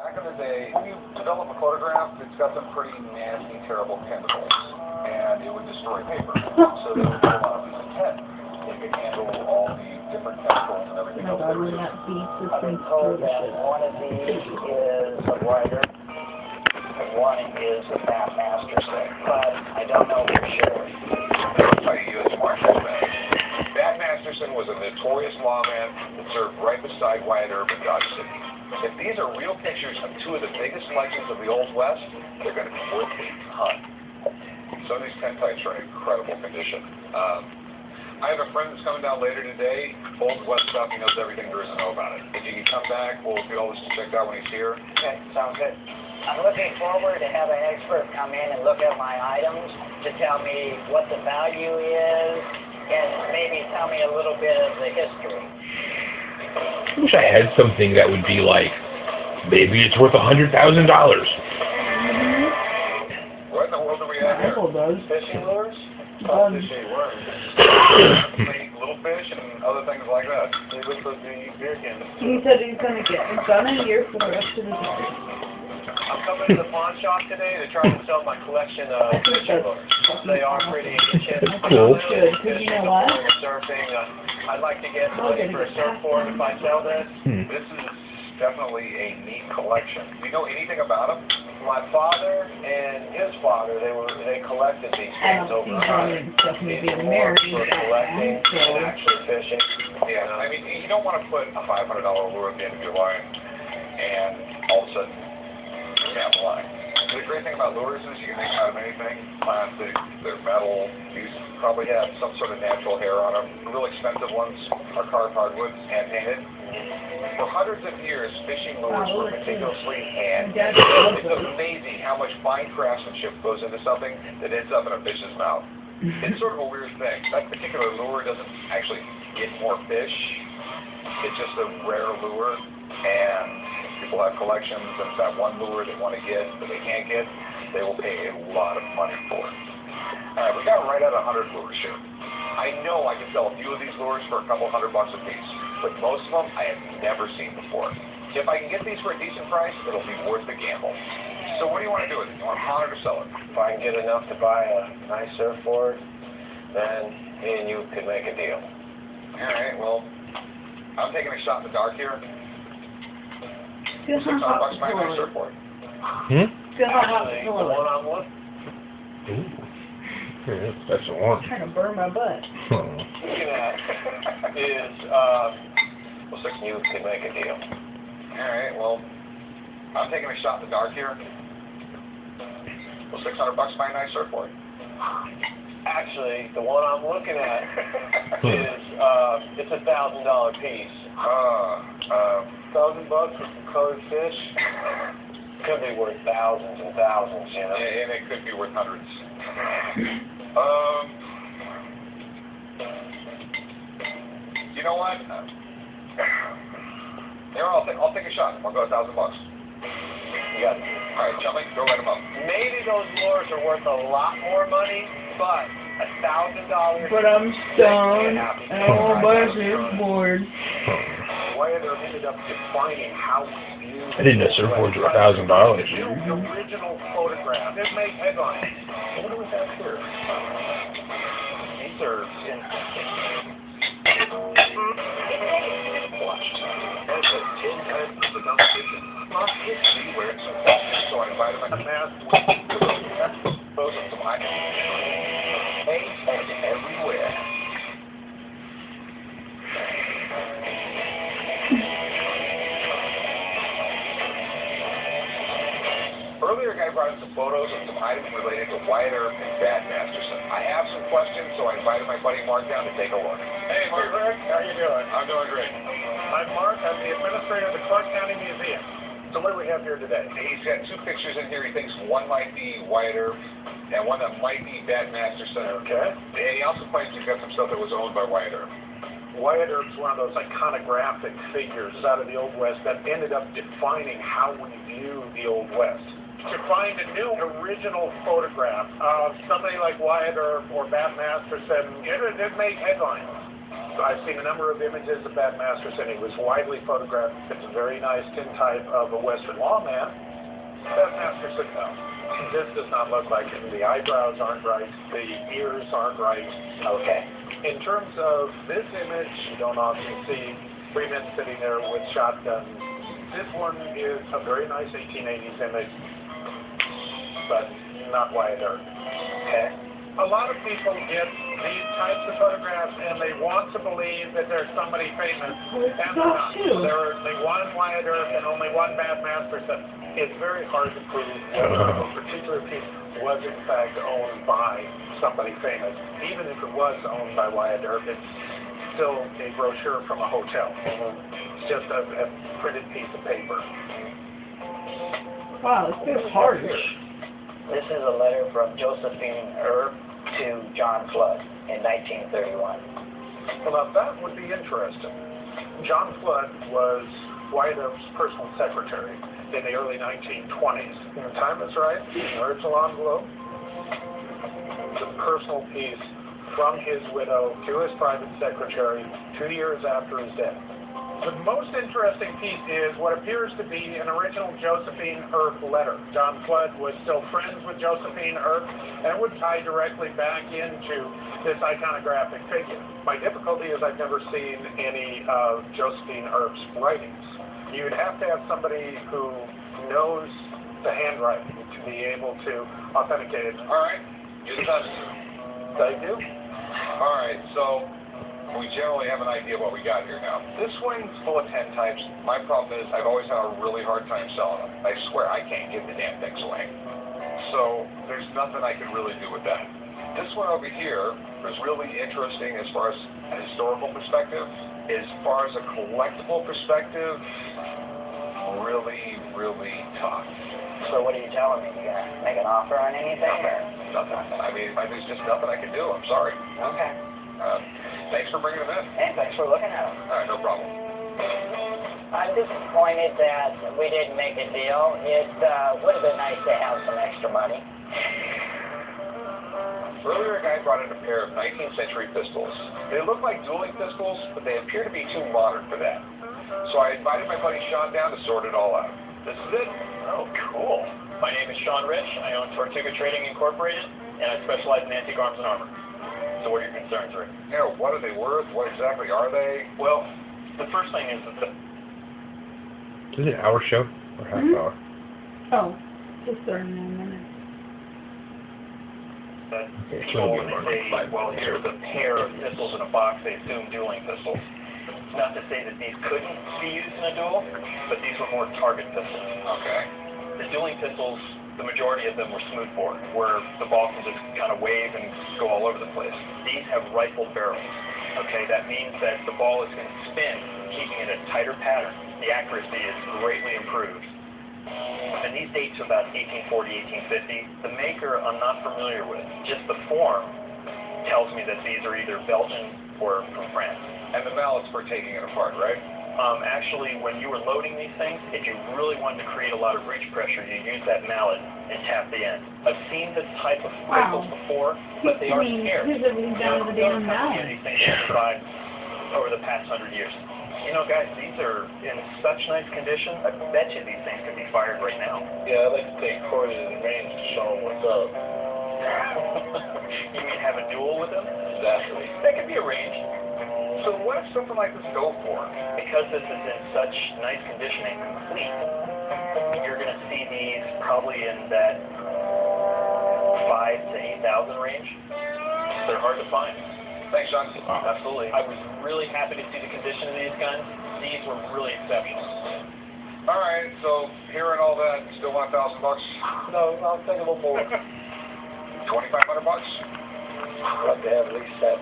Back in the day, when you develop a photograph, it's got some pretty nasty, terrible chemicals, and it would destroy paper. So they would put a lot of these in tin. They could handle all the different chemicals and everything else. When that beats this I've been told that one of these is a writer, and one is a Bat Masterson, but I don't know for sure. By a U.S. Marshal man. Bat Masterson was a notorious lawman that served right beside Wyatt Earp in Dodge City. If these are real pictures of two of the biggest legends of the Old West, they're going to be worth a ton. Some of these tent types are in incredible condition. I have a friend that's coming down later today. Old West stuff, he knows everything there is to know about it. If you can come back, we'll get all this checked out when he's here. Okay, sounds good. I'm looking forward to have an expert come in and look at my items to tell me what the value is and maybe tell me a little bit of the history. I wish I had something that would be like, maybe it's worth $100,000. What in the world do we have here? Fishing lures? Fishing worms. Little fish and other things like that. They look like the beer cans. He said he's going to get it done in here for the rest of the day. I'm coming to the pawn shop today to try to sell my collection of fishing lures. They are pretty ancient. Cool. Good, because you know what? Surfing. I'd like to get money for a surfboard if I sell this. This is definitely a neat collection. Do you know anything about them? My father and his father, they collected these I things don't over see time. Johnny and Stephanie These being are more married for back collecting then, so... than actually fishing. Yeah, I mean, you don't want to put a $500 lure at the end of your line and all of a sudden snap the line. The great thing about lures is you can make them out of anything. Plastic, they're metal, these probably have some sort of natural hair on them. The real expensive ones are carved hardwoods, hand painted. For hundreds of years, fishing lures were meticulously hand-painted. It's amazing how much fine craftsmanship goes into something that ends up in a fish's mouth. It's sort of a weird thing. That particular lure doesn't actually get more fish. It's just a rare lure, and people have collections, and it's that one lure they want to get that they can't get, they will pay a lot of money for it. All right, we got right at 100 lures here. I know I can sell a few of these lures for a couple $100 a piece, but most of them I have never seen before. If I can get these for a decent price, it'll be worth the gamble. So what do you want to do with it? You want to pawn it or sell it? If I can get enough to buy a nice surfboard, then me and you could make a deal. All right, well, I'm taking a shot in the dark here. Feel how $600 hot my nice the surfboard. Feel how hot Actually, the the one pillow I'm looking Yeah, that's the one. I'm trying to burn my butt. at is, Well, six you could make a deal. All right, well, I'm taking a shot in the dark here. Well, $600 buy a nice surfboard. Actually, the one I'm looking at is, it's $1,000 piece. $1,000 for some colored fish could be worth thousands and thousands, you know. And it could be worth hundreds. You know what? Here, I'll take a shot. I'll go $1,000. You got it. All right, Chumley, go right them up. Maybe those lures are worth a lot more money, but $1,000. But I'm stoned, and I want to buy a surfboard. Wyatt Earp ended up defining how we view. I didn't know surfboards were $1,000. The original photograph. It made headlines. What do we have here? These are in. Watch. That's a 10 times the competition. Not history where it's so fashion, so I invited my mask with those of some items. Hey, and everywhere. Earlier, a guy brought in some photos of some items related to Wyatt Earp and Bat Masterson. I have some questions, so I invited my buddy Mark down to take a look. Hey, Mark, how you doing? I'm doing great. I'm Mark. I'm the administrator of the Clark County Museum. So what do we have here today? He's got two pictures in here. He thinks one might be Wyatt Earp and one that might be Bat Masterson. Okay. And he also claims he's got some stuff that was owned by Wyatt Earp. Wyatt Earp's one of those iconographic figures out of the Old West that ended up defining how we view the Old West. To find a new original photograph of somebody like Wyatt Earp or Bat Masterson, it made headlines. I've seen a number of images of Bat Masterson. He was widely photographed. It's a very nice tintype of a Western lawman. Bat Masterson, no. This does not look like him. The eyebrows aren't right. The ears aren't right. Okay. In terms of this image, you don't often see three men sitting there with shotguns. This one is a very nice 1880s image, but not Wyatt Earp. Okay. A lot of people get these types of photographs and they want to believe that there's somebody famous, and they're not. There are only one Wyatt Earp and only one Bat Masterson. It's very hard to prove whether a particular piece was in fact owned by somebody famous. Even if it was owned by Wyatt Earp, it's still a brochure from a hotel. It's just a printed piece of paper. Wow, it's so harsh. This is a letter from Josephine Earp to John Flood in 1931. Well, now that would be interesting. John Flood was Wyatt Earp's personal secretary in the early 1920s. The time is right, the original envelope, the personal piece from his widow to his private secretary 2 years after his death. The most interesting piece is what appears to be an original Josephine Earp letter. John Flood was still friends with Josephine Earp, and it would tie directly back into this iconographic figure. My difficulty is I've never seen any of Josephine Earp's writings. You'd have to have somebody who knows the handwriting to be able to authenticate it. All right, you're the best. Thank you. All right, so we generally have an idea what we got here now. This swing's full of 10 types. My problem is I've always had a really hard time selling them. I swear I can't give the damn thing away. So there's nothing I can really do with that. This one over here is really interesting as far as a historical perspective. As far as a collectible perspective, really, really tough. So what are you telling me? You gonna make an offer on anything? Nothing. I mean, there's just nothing I can do. I'm sorry. Okay. Thanks for bringing them in. Hey, thanks for looking at them. All right, no problem. I'm disappointed that we didn't make a deal. It would have been nice to have some extra money. Earlier, a guy brought in a pair of 19th century pistols. They look like dueling pistols, but they appear to be too modern for that. So I invited my buddy Sean down to sort it all out. This is it. Oh, cool. My name is Sean Rich. I own Tortuga Trading Incorporated, and I specialize in antique arms and armor. So what are your concerns, Rick? Yeah, what are they worth? What exactly are they? Well, the first thing is that Is it an hour show or half hour? Oh, just 39 minutes. people, when they say, well, here's a pair of pistols in a box, they assume dueling pistols. Not to say that these couldn't be used in a duel, but these were more target pistols. Okay. The dueling pistols, the majority of them were smooth bore, where the ball can just kind of wave and go all over the place. These have rifled barrels. Okay, that means that the ball is going to spin, keeping it a tighter pattern. The accuracy is greatly improved. And these date to about 1840, 1850. The maker I'm not familiar with. Just the form tells me that these are either Belgian or from France. And the mallet's for taking it apart, right? Actually, when you were loading these things, if you really wanted to create a lot of breech pressure, you use that mallet and tap the end. I've seen this type of rifles before, but they are scarce. Who's everything down to the damn mallet? These things have survived over the past 100 years. You know, guys, these are in such nice condition. I bet you these things could be fired right now. Yeah, I'd like to take Corey to the range to show him what's up. You mean have a duel with them? Exactly. That could be arranged. So what if something like this go for? Because this is in such nice condition and complete, you're going to see these probably in that 5,000 to 8,000 range. They're hard to find. Thanks, John. Absolutely. I was really happy to see the condition of these guns. These were really exceptional. All right, so hearing all that, still want $1,000? No, I'll take a little more. $2,500? I'd like to have at least that.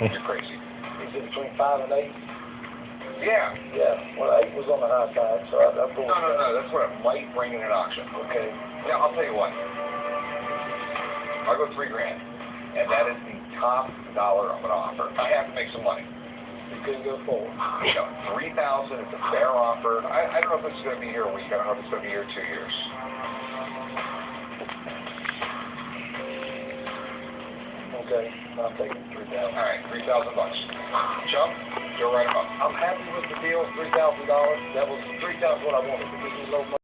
You're crazy. Is it between 5 and 8? Yeah. Yeah, well, 8 was on the high side, so I'll go with that. No, that's what it might bring in an auction. Okay. Yeah, I'll tell you what. I'll go $3,000, and that is the top dollar I'm going to offer. I have to make some money. You couldn't go forward. You know, $3,000 is a fair offer. I don't know if this is going to be here a week. I don't know if it's going to be here 2 years. Okay, I'm taking 3,000. All right, $3,000. Chuck, you're right about. I'm happy with the deal, $3,000. That was 3 times what I wanted, to give me a little money.